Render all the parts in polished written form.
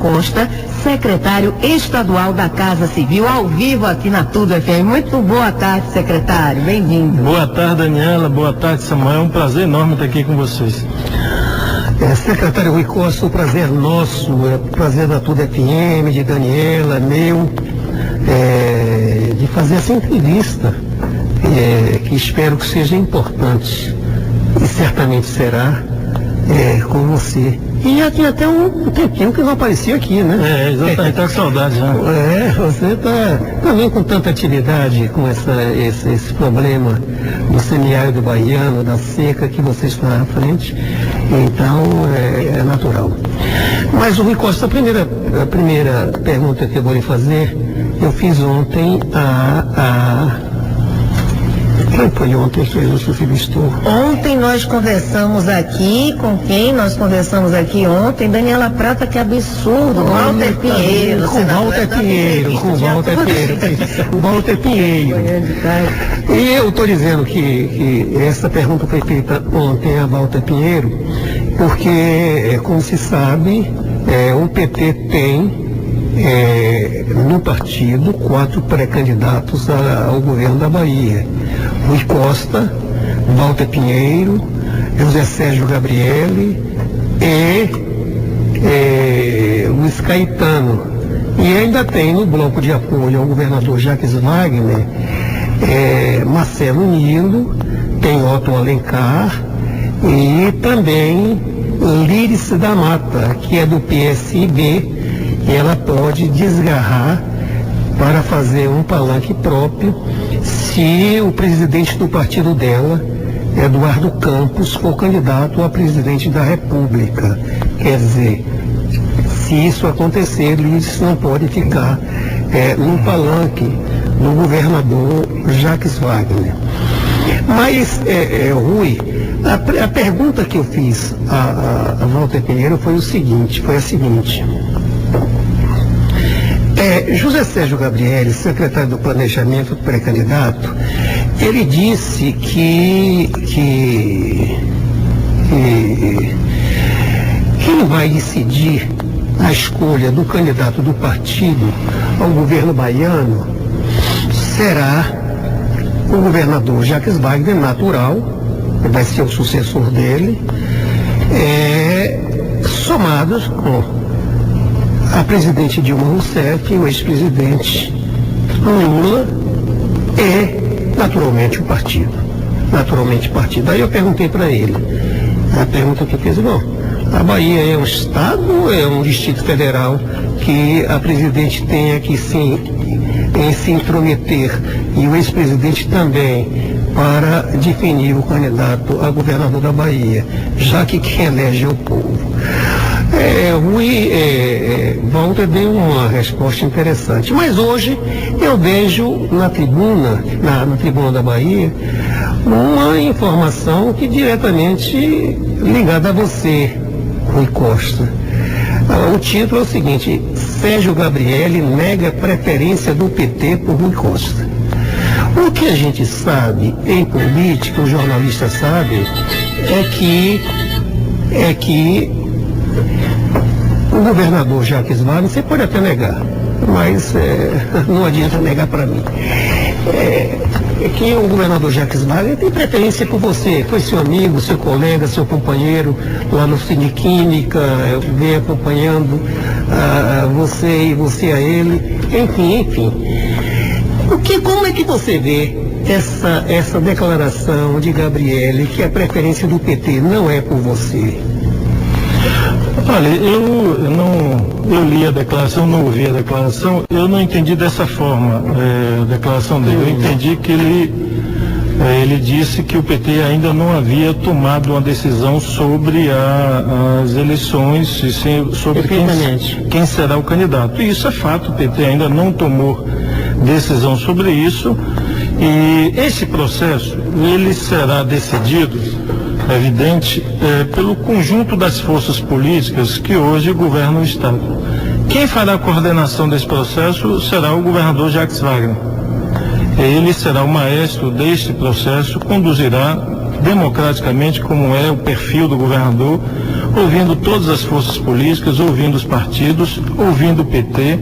Costa, secretário estadual da Casa Civil, ao vivo aqui na Tudo FM. Muito boa tarde, secretário. Bem-vindo. Boa tarde, Daniela. Boa tarde, Samuel. É um prazer enorme estar aqui com vocês. Secretário Rui Costa, um prazer nosso, prazer da Tudo FM, de Daniela, meu, de fazer essa entrevista, que espero que seja importante, e certamente será, com você. E já tinha até um tempinho que não aparecia aqui, né? Exatamente, tá com saudade já. Você está também com tanta atividade com esse problema do semiárido baiano, da seca que você está à frente, então é natural. Mas, Rui Costa, a primeira pergunta que eu vou lhe fazer, eu fiz ontem Quem foi ontem, Ontem nós conversamos aqui, com quem nós conversamos aqui ontem? Daniela Prata, que absurdo, Walter Pinheiro. Com Walter Pinheiro. E eu estou dizendo que essa pergunta foi feita ontem a Walter Pinheiro, porque, como se sabe, o PT tem no partido 4 pré-candidatos ao governo da Bahia: Rui Costa, Walter Pinheiro, José Sérgio Gabrielli e Luiz Caetano. E ainda tem no bloco de apoio ao governador Jacques Wagner, Marcelo Nilo, tem Otto Alencar e também Lírice da Mata, que é do PSB, e ela pode desgarrar para fazer um palanque próprio se o presidente do partido dela, Eduardo Campos, for candidato a presidente da República. Quer dizer, se isso acontecer, Lírice não pode ficar no palanque do governador Jacques Wagner. Mas, Rui, a pergunta que eu fiz a Walter Pinheiro foi a seguinte: José Sérgio Gabrielli, secretário do Planejamento pré-candidato, ele disse que quem vai decidir a escolha do candidato do partido ao governo baiano será o governador Jacques Wagner, natural, vai ser o sucessor dele, somados com a presidente Dilma Rousseff, o ex-presidente Lula e, naturalmente, o partido. Aí eu perguntei para ele, a pergunta que eu fiz: bom, a Bahia é um estado ou é um distrito federal que a presidente tenha que se intrometer, e o ex-presidente também, para definir o candidato a governador da Bahia, já que quem elege é o povo? Walter deu uma resposta interessante, mas hoje eu vejo na tribuna da Bahia uma informação que diretamente ligada a você, Rui Costa. O título é o seguinte: Sérgio Gabrielli nega preferência do PT por Rui Costa. O que a gente sabe em política, os jornalistas sabem, é que o governador Jacques Wagner, você pode até negar, mas não adianta negar para mim. Que o governador Jacques Wagner tem preferência por você, foi seu amigo, seu colega, seu companheiro lá no Cine Química, vem acompanhando você e você a ele, enfim. Como é que você vê essa declaração de Gabrielli, que a preferência do PT não é por você? Olha, eu li a declaração, não ouvi a declaração, eu não entendi dessa forma a declaração dele. Eu entendi que ele disse que o PT ainda não havia tomado uma decisão sobre as eleições e sobre quem será o candidato. E isso é fato, o PT ainda não tomou decisão sobre isso, e esse processo ele será decidido, é evidente, pelo conjunto das forças políticas que hoje governam o Estado. Quem fará a coordenação desse processo será o governador Jacques Wagner. Ele será o maestro deste processo, conduzirá democraticamente, como é o perfil do governador, ouvindo todas as forças políticas, ouvindo os partidos, ouvindo o PT,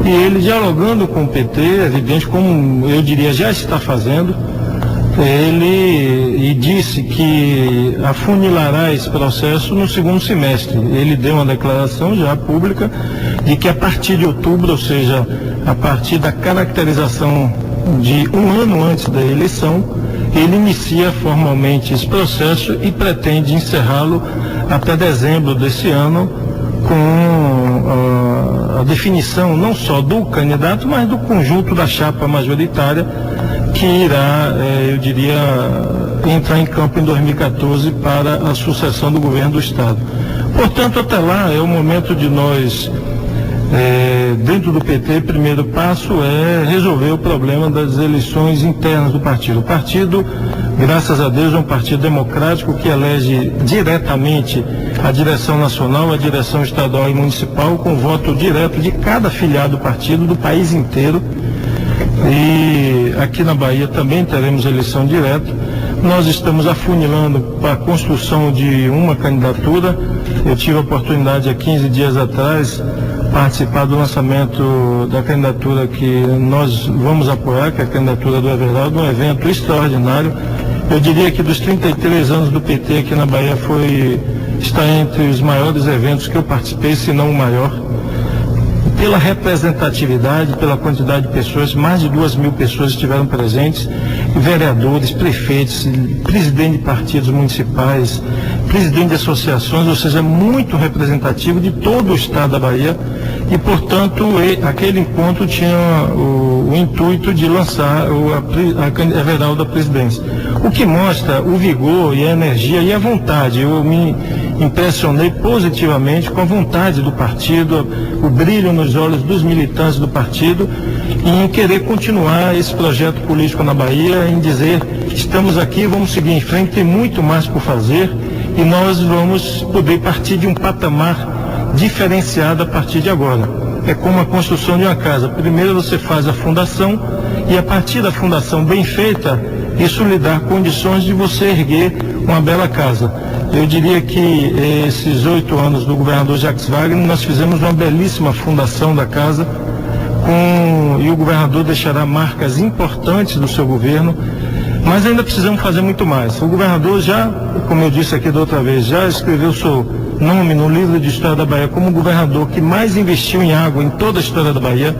e ele dialogando com o PT, evidente, como eu diria já está fazendo, ele disse que afunilará esse processo no segundo semestre. Ele deu uma declaração já pública de que a partir de outubro, ou seja, a partir da caracterização de um ano antes da eleição, ele inicia formalmente esse processo e pretende encerrá-lo até dezembro desse ano, com a definição não só do candidato, mas do conjunto da chapa majoritária que irá, eu diria, entrar em campo em 2014 para a sucessão do governo do Estado. Portanto, até lá é o momento de nós, dentro do PT, o primeiro passo é resolver o problema das eleições internas do partido. O partido, graças a Deus, é um partido democrático que elege diretamente a direção nacional, a direção estadual e municipal, com voto direto de cada filiado do partido do país inteiro. E aqui na Bahia também teremos eleição direta. Nós estamos afunilando para a construção de uma candidatura. Eu tive a oportunidade há 15 dias atrás participar do lançamento da candidatura que nós vamos apoiar, que é a candidatura do Everaldo, um evento extraordinário. Eu diria que dos 33 anos do PT aqui na Bahia está entre os maiores eventos que eu participei, se não o maior. Pela representatividade, pela quantidade de pessoas, mais de 2.000 pessoas estiveram presentes, vereadores, prefeitos, presidente de partidos municipais, presidente de associações, ou seja, muito representativo de todo o estado da Bahia, e, portanto, aquele encontro tinha o intuito de lançar a Everaldo da presidência. O que mostra o vigor e a energia e a vontade. Eu me impressionei positivamente com a vontade do partido, o brilho nos olhos dos militantes do partido, em querer continuar esse projeto político na Bahia, em dizer, estamos aqui, vamos seguir em frente, tem muito mais por fazer, e nós vamos poder partir de um patamar diferenciado a partir de agora. É como a construção de uma casa. Primeiro você faz a fundação, e a partir da fundação bem feita, isso lhe dá condições de você erguer uma bela casa. Eu diria que esses 8 anos do governador Jacques Wagner, nós fizemos uma belíssima fundação da casa, e o governador deixará marcas importantes do seu governo, mas ainda precisamos fazer muito mais. O governador já, como eu disse aqui da outra vez, já escreveu seu nome no livro de história da Bahia como o governador que mais investiu em água em toda a história da Bahia.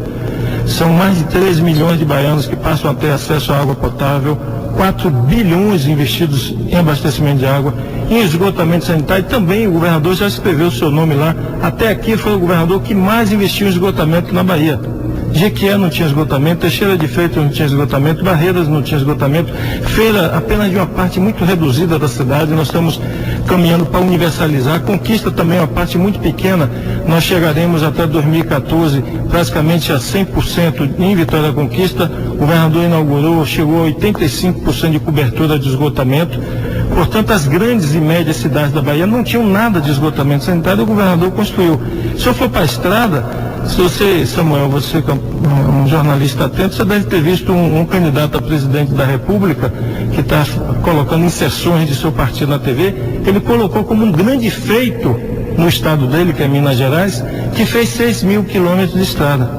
São mais de 3 milhões de baianos que passam a ter acesso à água potável, 4 bilhões investidos em abastecimento de água, em esgotamento sanitário. Também o governador já escreveu seu nome lá. Até aqui foi o governador que mais investiu em esgotamento na Bahia. Jequié não tinha esgotamento, Teixeira de Freitas não tinha esgotamento, Barreiras não tinha esgotamento, Feira apenas de uma parte muito reduzida da cidade. Nós estamos caminhando para universalizar. Conquista também é uma parte muito pequena. Nós chegaremos até 2014 praticamente a 100% em Vitória da Conquista. O governador inaugurou, chegou a 85% de cobertura de esgotamento. Portanto, as grandes e médias cidades da Bahia não tinham nada de esgotamento sanitário, o governador construiu. Se eu for para a estrada, se você, Samuel, você que é um jornalista atento, você deve ter visto um candidato a presidente da República que está colocando inserções de seu partido na TV. Ele colocou como um grande feito no estado dele, que é Minas Gerais, que fez 6.000 quilômetros de estrada.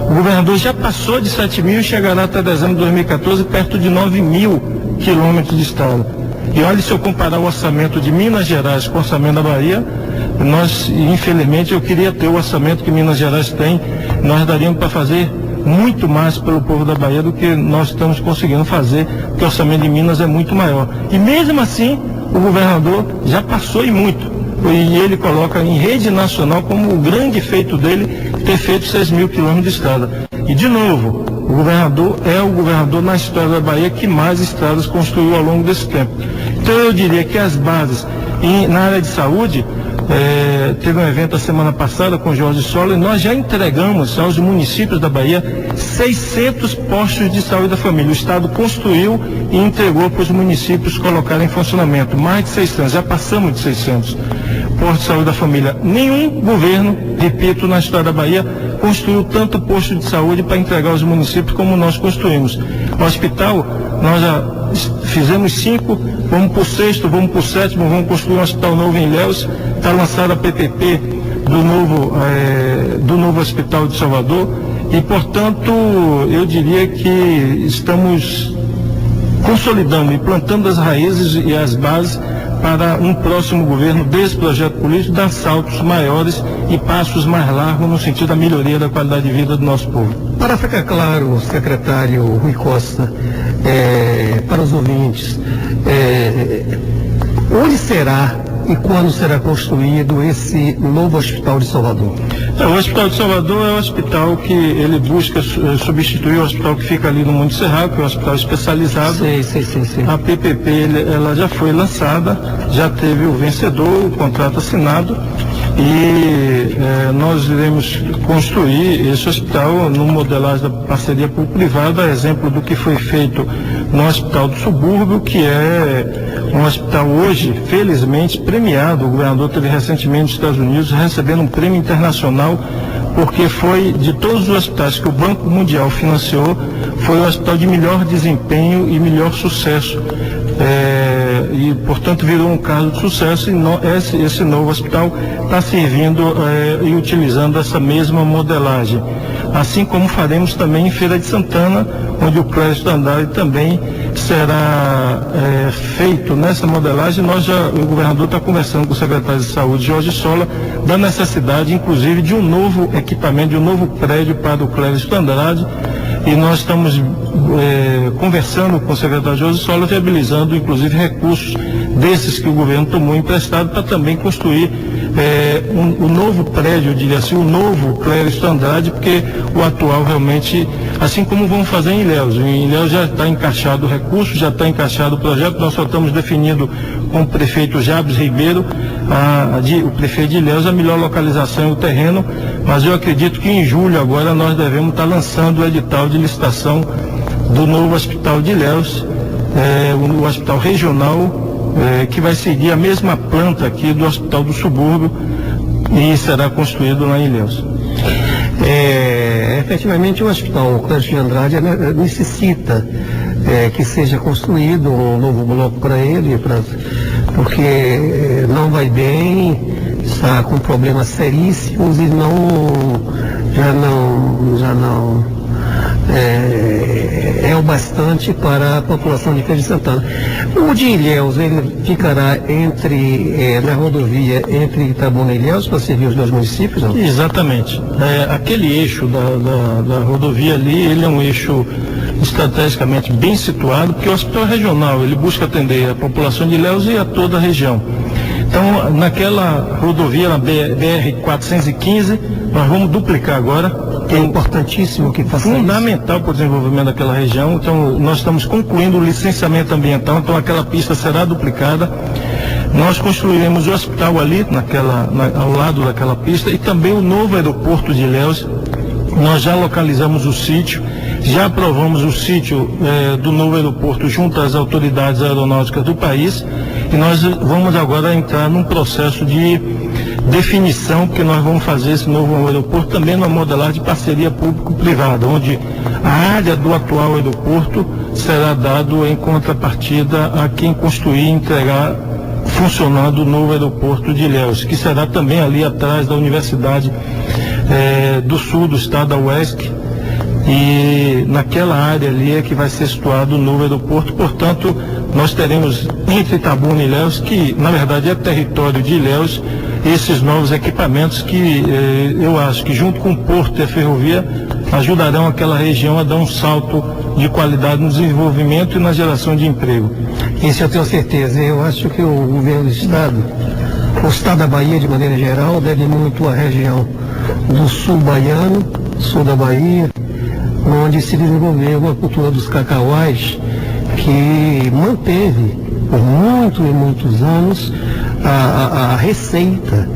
O governador já passou de 7.000 e chegará até dezembro de 2014 perto de 9.000 quilômetros de estrada. E olha, se eu comparar o orçamento de Minas Gerais com o orçamento da Bahia, infelizmente, eu queria ter o orçamento que Minas Gerais tem. Nós daríamos para fazer muito mais pelo povo da Bahia do que nós estamos conseguindo fazer, porque o orçamento de Minas é muito maior. E mesmo assim, o governador já passou e muito. E ele coloca em rede nacional como o grande feito dele ter feito 6.000 quilômetros de estrada. E, de novo, o governador é o governador na história da Bahia que mais estradas construiu ao longo desse tempo. Então, eu diria que as bases na área de saúde, teve um evento a semana passada com o Jorge Sola, e nós já entregamos aos municípios da Bahia 600 postos de saúde da família. O Estado construiu e entregou para os municípios colocarem em funcionamento. Mais de 600, já passamos de 600 postos de saúde da família. Nenhum governo, repito, na história da Bahia, construiu tanto posto de saúde para entregar aos municípios como nós construímos. O hospital nós já fizemos 5, vamos para o 6º, vamos para o 7º, vamos construir um hospital novo em Ilhéus, está lançada a PPP do novo hospital de Salvador e, portanto, eu diria que estamos consolidando e plantando as raízes e as bases para um próximo governo desse projeto político dar saltos maiores e passos mais largos no sentido da melhoria da qualidade de vida do nosso povo. Para ficar claro, secretário Rui Costa, para os ouvintes, onde será e quando será construído esse novo hospital de Salvador? O Hospital de Salvador é um hospital que ele busca substituir o hospital que fica ali no Monte Serrado, que é um hospital especializado. Sim. A PPP ela já foi lançada, já teve o vencedor, o contrato assinado e nós iremos construir esse hospital no modelagem da parceria público-privada, exemplo do que foi feito no Hospital do Subúrbio, que é um hospital hoje, felizmente, premiado. O governador teve recentemente nos Estados Unidos recebendo um prêmio internacional, porque foi, de todos os hospitais que o Banco Mundial financiou, foi o hospital de melhor desempenho e melhor sucesso. E, portanto, virou um caso de sucesso e esse novo hospital está servindo e utilizando essa mesma modelagem. Assim como faremos também em Feira de Santana, onde o Clérigos Standard também será feito nessa modelagem. O governador está conversando com o secretário de Saúde, Jorge Sola, da necessidade, inclusive, de um novo equipamento, de um novo prédio para o Clérigos Standard. E nós estamos conversando com o secretário Jorge Sola, viabilizando, inclusive, recursos desses que o governo tomou emprestado para também construir um novo prédio, eu diria assim, o novo Clérigos Andrade, porque o atual realmente, assim como vamos fazer em Ilhéus. Em Ilhéus já está encaixado o recurso, já está encaixado o projeto, nós só estamos definindo com o prefeito Jabes Ribeiro, o prefeito de Ilhéus, a melhor localização e o terreno, mas eu acredito que em julho agora nós devemos estar lançando o edital de licitação do novo hospital de Ilhéus, o hospital regional, que vai seguir a mesma planta aqui do Hospital do Subúrbio e será construído lá em Ilhéus. Efetivamente o Hospital Clérigos de Andrade necessita que seja construído um novo bloco para ele, porque não vai bem, está com problemas seríssimos e já não é o bastante para a população de Feira de Santana. O de Ilhéus, ele ficará na rodovia entre Itabuna e Ilhéus para servir os dois municípios? Não? Exatamente. Aquele eixo da rodovia ali, ele é um eixo estrategicamente bem situado, porque o hospital regional, ele busca atender a população de Ilhéus e a toda a região. Então, naquela rodovia, na BR-415, nós vamos duplicar agora. É importantíssimo que faça fundamental para o desenvolvimento daquela região. Então, nós estamos concluindo o licenciamento ambiental, então aquela pista será duplicada. Nós construiremos o hospital ali, ao lado daquela pista, e também o novo aeroporto de Ilhéus. Nós já localizamos o sítio, já aprovamos o sítio do novo aeroporto junto às autoridades aeronáuticas do país, e nós vamos agora entrar num processo de definição, porque nós vamos fazer esse novo aeroporto também numa modelagem de parceria público-privada, onde a área do atual aeroporto será dado em contrapartida a quem construir e entregar funcionando o novo aeroporto de Ilhéus, que será também ali atrás da Universidade do Sul do Estado, da UESC, e naquela área ali é que vai ser situado o novo aeroporto. Portanto, nós teremos entre Itabuna e Ilhéus, que na verdade é território de Ilhéus, esses novos equipamentos que eu acho que junto com o porto e a ferrovia ajudarão aquela região a dar um salto de qualidade no desenvolvimento e na geração de emprego. Isso eu tenho certeza. Eu acho que o governo do Estado, o Estado da Bahia de maneira geral, deve muito à região do sul baiano, sul da Bahia, onde se desenvolveu uma cultura dos cacauás que manteve por muitos e muitos anos a receita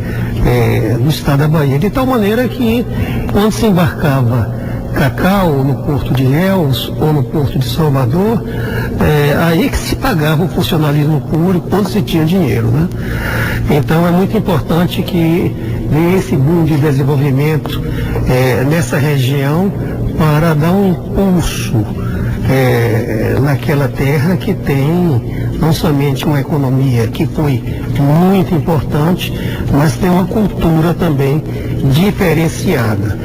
do Estado da Bahia, de tal maneira que quando se embarcava cacau no porto de Ilhéus ou no porto de Salvador, aí que se pagava o funcionalismo público quando se tinha dinheiro, né? Então é muito importante que venha esse boom de desenvolvimento nessa região para dar um impulso naquela terra que tem não somente uma economia que foi muito importante, mas tem uma cultura também diferenciada.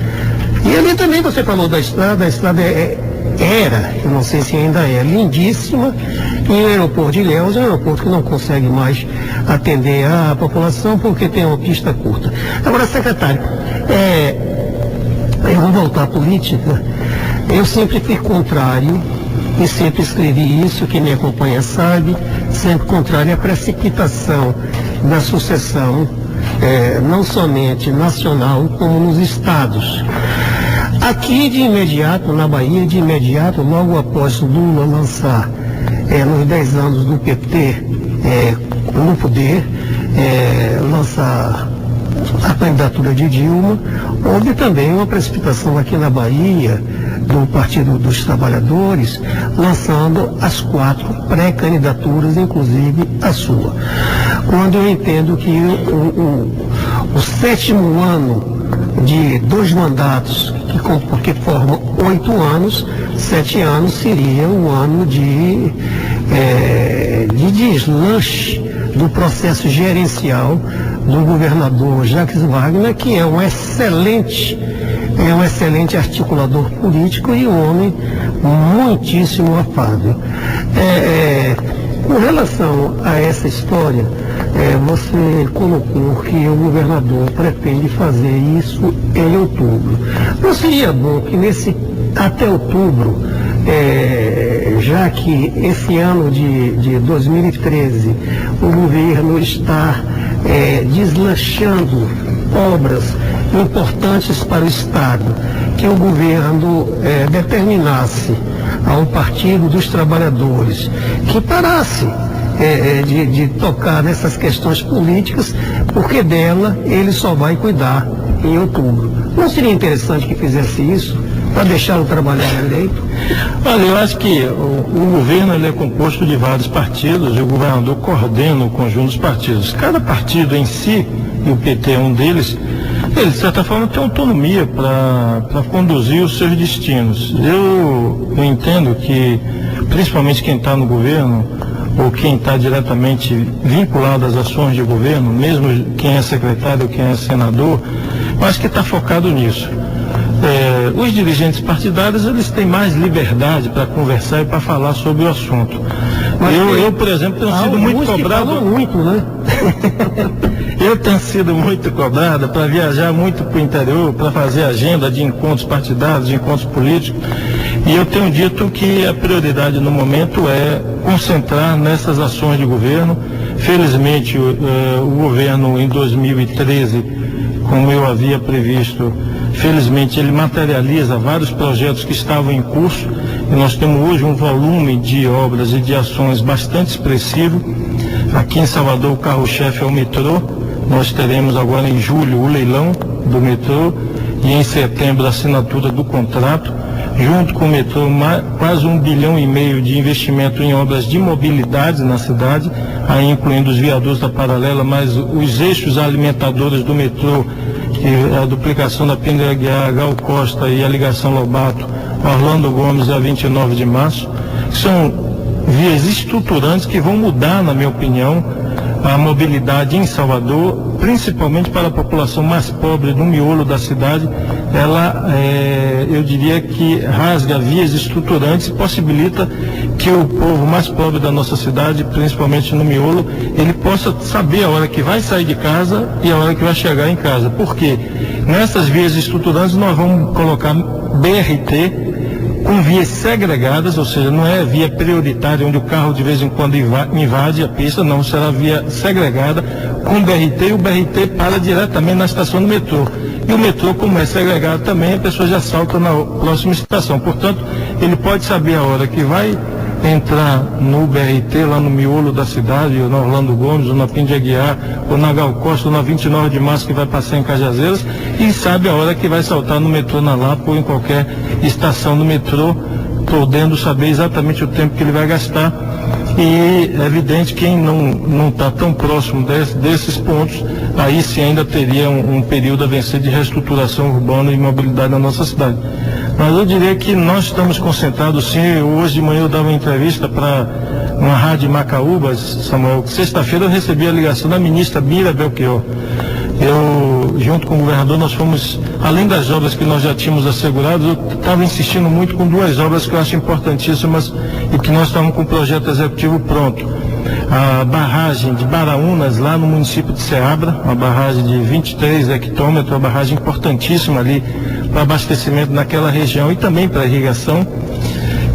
E ali também você falou da estrada, a estrada era, eu não sei se ainda é, lindíssima, e o aeroporto de Ilhéus é um aeroporto que não consegue mais atender a população porque tem uma pista curta. Agora, secretário, eu vou voltar à política. Eu sempre fui contrário, e sempre escrevi isso, quem me acompanha sabe, sempre contrário à precipitação da sucessão, não somente nacional, como nos estados. Aqui, de imediato, na Bahia, de imediato, logo após Lula lançar, nos 10 anos do PT no poder, lançar a candidatura de Dilma, houve também uma precipitação aqui na Bahia, do Partido dos Trabalhadores, lançando as 4 pré-candidaturas, inclusive a sua. Quando eu entendo que o 7º ano de 2 mandatos, que formam 8 anos, 7 anos seria um ano de deslanche do processo gerencial do governador Jacques Wagner, que é um excelente articulador político e um homem muitíssimo afável. Com relação a essa história, você colocou que o governador pretende fazer isso em outubro. Não seria bom que até outubro, já que esse ano de 2013 o governo está deslanchando obras importantes para o Estado, que o governo determinasse ao Partido dos Trabalhadores que parasse de tocar nessas questões políticas, porque dela ele só vai cuidar em outubro. Não seria interessante que fizesse isso, para deixá-lo trabalhar direito? Olha, eu acho que o governo ele é composto de vários partidos e o governador coordena o conjunto dos partidos. Cada partido em si, e o PT é um deles, ele de certa forma tem autonomia para conduzir os seus destinos. Eu entendo que, principalmente quem está no governo, ou quem está diretamente vinculado às ações de governo, mesmo quem é secretário ou quem é senador, eu acho que está focado nisso. Os dirigentes partidários eles têm mais liberdade para conversar e para falar sobre o assunto. Eu, por exemplo, tenho sido muito cobrado. Muito, né? Eu tenho sido muito cobrado para viajar muito para o interior, para fazer agenda de encontros partidários, de encontros políticos. E eu tenho dito que a prioridade no momento é concentrar nessas ações de governo. Felizmente, o governo em 2013, como eu havia previsto, felizmente ele materializa vários projetos que estavam em curso. E nós temos hoje um volume de obras e de ações bastante expressivo. Aqui em Salvador, o carro-chefe é o metrô. Nós teremos agora em julho o leilão do metrô e em setembro a assinatura do contrato. Junto com o metrô, quase 1,5 bilhão de investimento em obras de mobilidade na cidade, aí incluindo os viadutos da Paralela, mas os eixos alimentadores do metrô, a duplicação da Pindamonhangaba, Gal Costa e a ligação Lobato, Orlando Gomes a 29 de março, são vias estruturantes que vão mudar, na minha opinião, a mobilidade em Salvador, principalmente para a população mais pobre do miolo da cidade. Ela, eu diria que rasga vias estruturantes e possibilita que o povo mais pobre da nossa cidade, principalmente no miolo, ele possa saber a hora que vai sair de casa e a hora que vai chegar em casa. Por quê? Nessas vias estruturantes nós vamos colocar BRT com vias segregadas, ou seja, não é via prioritária onde o carro de vez em quando invade a pista, não, será via segregada com BRT, e o BRT para diretamente na estação do metrô. E o metrô, como é segregado também, a pessoa já salta na próxima estação. Portanto, ele pode saber a hora que vai entrar no BRT, lá no miolo da cidade, ou na Orlando Gomes, ou na Pindamonhangaba, ou na Gal Costa, ou na 29 de março, que vai passar em Cajazeiras, e sabe a hora que vai saltar no metrô na Lapa ou em qualquer estação do metrô, podendo saber exatamente o tempo que ele vai gastar. e é evidente que quem não está tão próximo desses pontos, aí sim ainda teria um período a vencer de reestruturação urbana e mobilidade na nossa cidade. Mas eu diria que nós estamos concentrados sim. Hoje de manhã eu dava uma entrevista para uma rádio em Macaúbas, Samuel. Sexta-feira eu recebi a ligação da ministra Mira Belchior. Eu, junto com o governador, nós fomos, além das obras que nós já tínhamos assegurado, eu estava insistindo muito com duas obras que eu acho importantíssimas e que nós estamos com o projeto executivo pronto. A barragem de Baraúnas, lá no município de Ceabra, uma barragem de 23 hectômetros, uma barragem importantíssima ali para abastecimento naquela região e também para irrigação.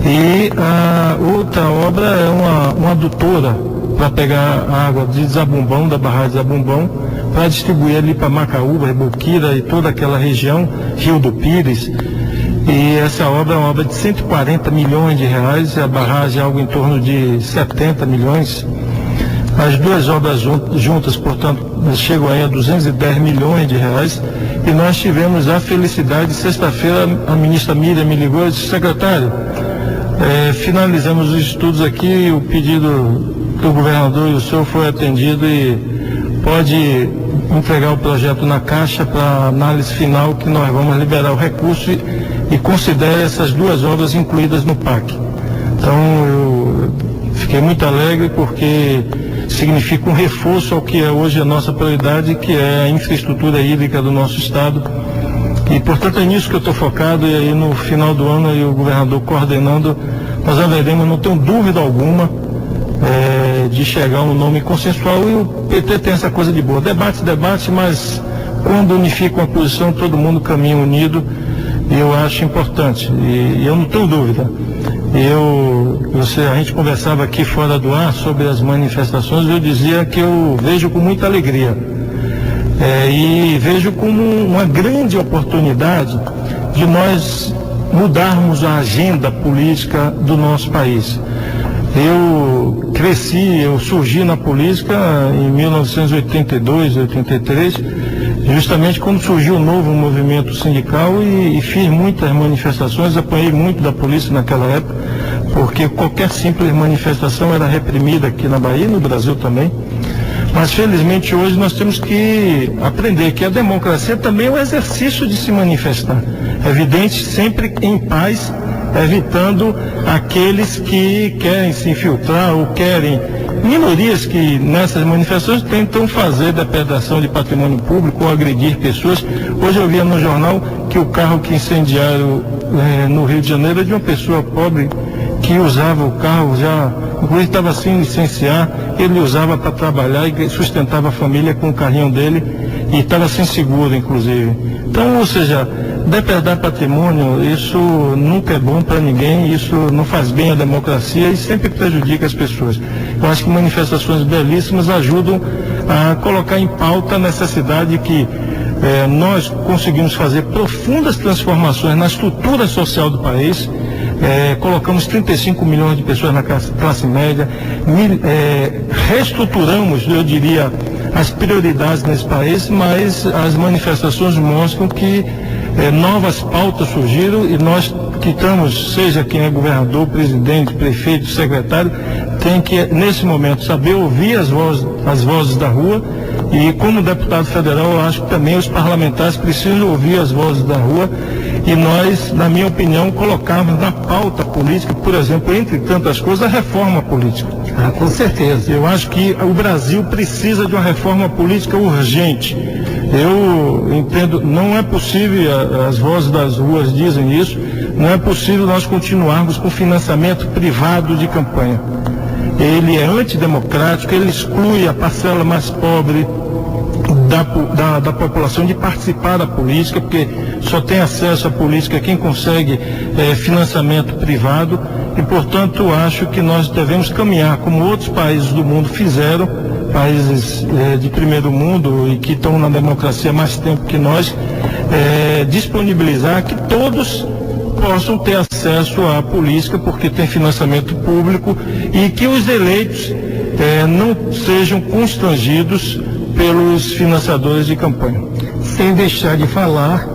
E a outra obra é uma adutora para pegar a água de Zabumbão, da barragem de Zabumbão, para distribuir ali para Macaúba, Reboquira e toda aquela região, Rio do Pires. E essa obra é uma obra de 140 milhões de reais, a barragem é algo em torno de 70 milhões. As duas obras juntas, portanto, chegam aí a 210 milhões de reais. E nós tivemos a felicidade, sexta-feira, a ministra Miriam me ligou e disse: secretário, finalizamos os estudos aqui, o pedido do governador e o senhor foi atendido e pode entregar o projeto na Caixa para análise final, que nós vamos liberar o recurso e considere essas duas obras incluídas no PAC. Então eu fiquei muito alegre porque significa um reforço ao que é hoje a nossa prioridade, que é a infraestrutura hídrica do nosso estado. E portanto é nisso que eu estou focado, e aí no final do ano aí o governador coordenando, nós haveremos, não tenho dúvida alguma, de chegar a um nome consensual. E o PT tem essa coisa de boa, debate, mas quando unifica uma posição, todo mundo caminha unido, e eu acho importante, e eu não tenho dúvida. A gente conversava aqui fora do ar sobre as manifestações, eu dizia que eu vejo com muita alegria, e vejo como uma grande oportunidade de nós mudarmos a agenda política do nosso país. Eu surgi na política em 1982, 83, justamente quando surgiu o novo movimento sindical, e fiz muitas manifestações, apanhei muito da polícia naquela época, porque qualquer simples manifestação era reprimida aqui na Bahia e no Brasil também. Mas felizmente hoje nós temos que aprender que a democracia também é um exercício de se manifestar. É evidente, sempre em paz, evitando aqueles que querem se infiltrar ou querem, minorias que nessas manifestações tentam fazer depredação de patrimônio público ou agredir pessoas. Hoje eu via no jornal que o carro que incendiaram no Rio de Janeiro é de uma pessoa pobre que usava o carro já, inclusive estava sem licenciar, ele usava para trabalhar e sustentava a família com o carrinho dele e estava sem seguro, inclusive. Então, ou seja, depredar patrimônio, isso nunca é bom para ninguém, isso não faz bem à democracia e sempre prejudica as pessoas. Eu acho que manifestações belíssimas ajudam a colocar em pauta a necessidade que nós conseguimos fazer profundas transformações na estrutura social do país. Colocamos 35 milhões de pessoas na classe média, reestruturamos, eu diria, as prioridades nesse país, mas as manifestações mostram que novas pautas surgiram e nós que estamos, seja quem é governador, presidente, prefeito, secretário, tem que, nesse momento, saber ouvir as vozes da rua. E como deputado federal, eu acho que também os parlamentares precisam ouvir as vozes da rua e nós, na minha opinião, colocarmos na pauta política, por exemplo, entre tantas coisas, a reforma política. Com certeza. Eu acho que o Brasil precisa de uma reforma política urgente. Eu entendo, não é possível, as vozes das ruas dizem isso, não é possível nós continuarmos com financiamento privado de campanha. Ele é antidemocrático, ele exclui a parcela mais pobre da população de participar da política, porque só tem acesso à política quem consegue financiamento privado, e portanto acho que nós devemos caminhar como outros países do mundo fizeram, países de primeiro mundo e que estão na democracia há mais tempo que nós, disponibilizar que todos possam ter acesso à política, porque tem financiamento público, e que os eleitos não sejam constrangidos pelos financiadores de campanha. Sem deixar de falar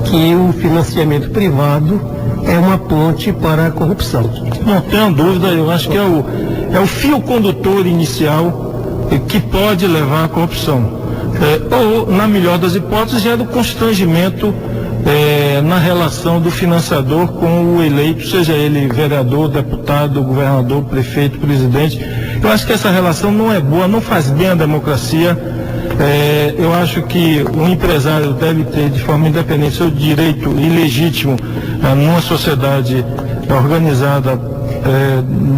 que o financiamento privado é uma ponte para a corrupção. Não tenho dúvida, eu acho que é o fio condutor inicial que pode levar à corrupção. Ou, na melhor das hipóteses, é do constrangimento na relação do financiador com o eleito, seja ele vereador, deputado, governador, prefeito, presidente. Eu acho que essa relação não é boa, não faz bem à democracia. Eu acho que o empresário deve ter, de forma independente, seu direito ilegítimo numa sociedade organizada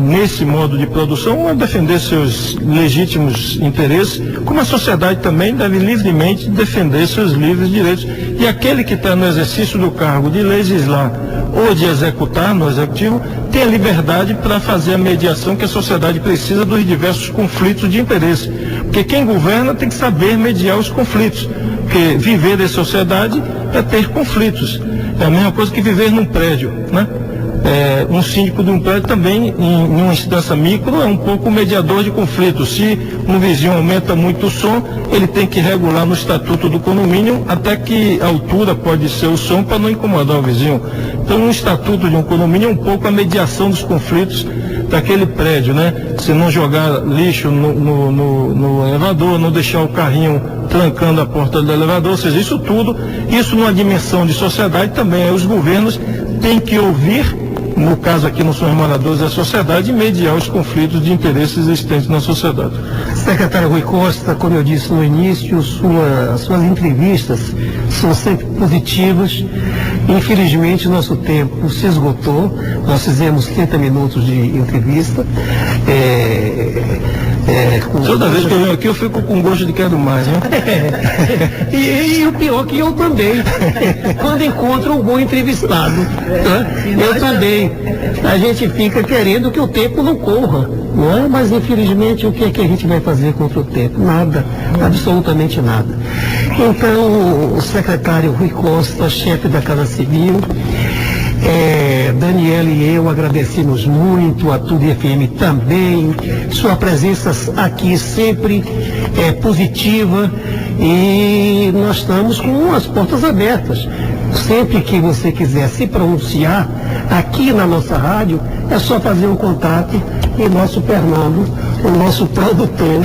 nesse modo de produção, a defender seus legítimos interesses, como a sociedade também deve livremente defender seus livres direitos. E aquele que está no exercício do cargo de legislar ou de executar no executivo tem a liberdade para fazer a mediação que a sociedade precisa dos diversos conflitos de interesse. Porque quem governa tem que saber mediar os conflitos. Porque viver em sociedade é ter conflitos. É a mesma coisa que viver num prédio, né? Um síndico de um prédio também, em uma instância micro, é um pouco mediador de conflitos. Se um vizinho aumenta muito o som, ele tem que regular no estatuto do condomínio até que altura pode ser o som para não incomodar o vizinho. Então, um estatuto de um condomínio é um pouco a mediação dos conflitos daquele prédio, né? Se não jogar lixo no elevador, não deixar o carrinho trancando a porta do elevador, ou seja, isso tudo, isso numa dimensão de sociedade também, os governos têm que ouvir, no caso aqui não são os moradores da sociedade, mediar os conflitos de interesses existentes na sociedade. Secretário Rui Costa, como eu disse no início, suas entrevistas são sempre positivas. Infelizmente, nosso tempo se esgotou. Nós fizemos 30 minutos de entrevista. Toda vez que eu venho aqui, eu fico com gosto de quero mais, né? E o pior que eu também. Quando encontro um bom entrevistado, né? Eu também. A gente fica querendo que o tempo não corra, não é? Mas infelizmente o que é que a gente vai fazer contra o tempo? Nada, absolutamente nada. Então, o secretário Rui Costa, chefe da Casa Civil, Daniela e eu agradecemos muito, a Tudo FM também, sua presença aqui sempre é positiva e nós estamos com as portas abertas. Sempre que você quiser se pronunciar aqui na nossa rádio, é só fazer um contato e nosso Fernando, o nosso produtor,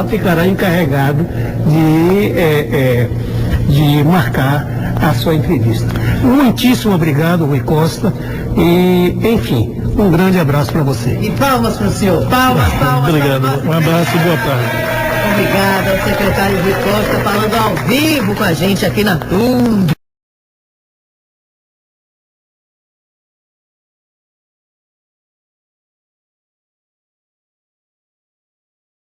ficará encarregado de marcar a sua entrevista. Muitíssimo obrigado, Rui Costa, e, enfim, um grande abraço para você. E palmas para o senhor. Palmas. Obrigado. Um abraço e boa tarde. Obrigada ao secretário Rui Costa falando ao vivo com a gente aqui na Tudo.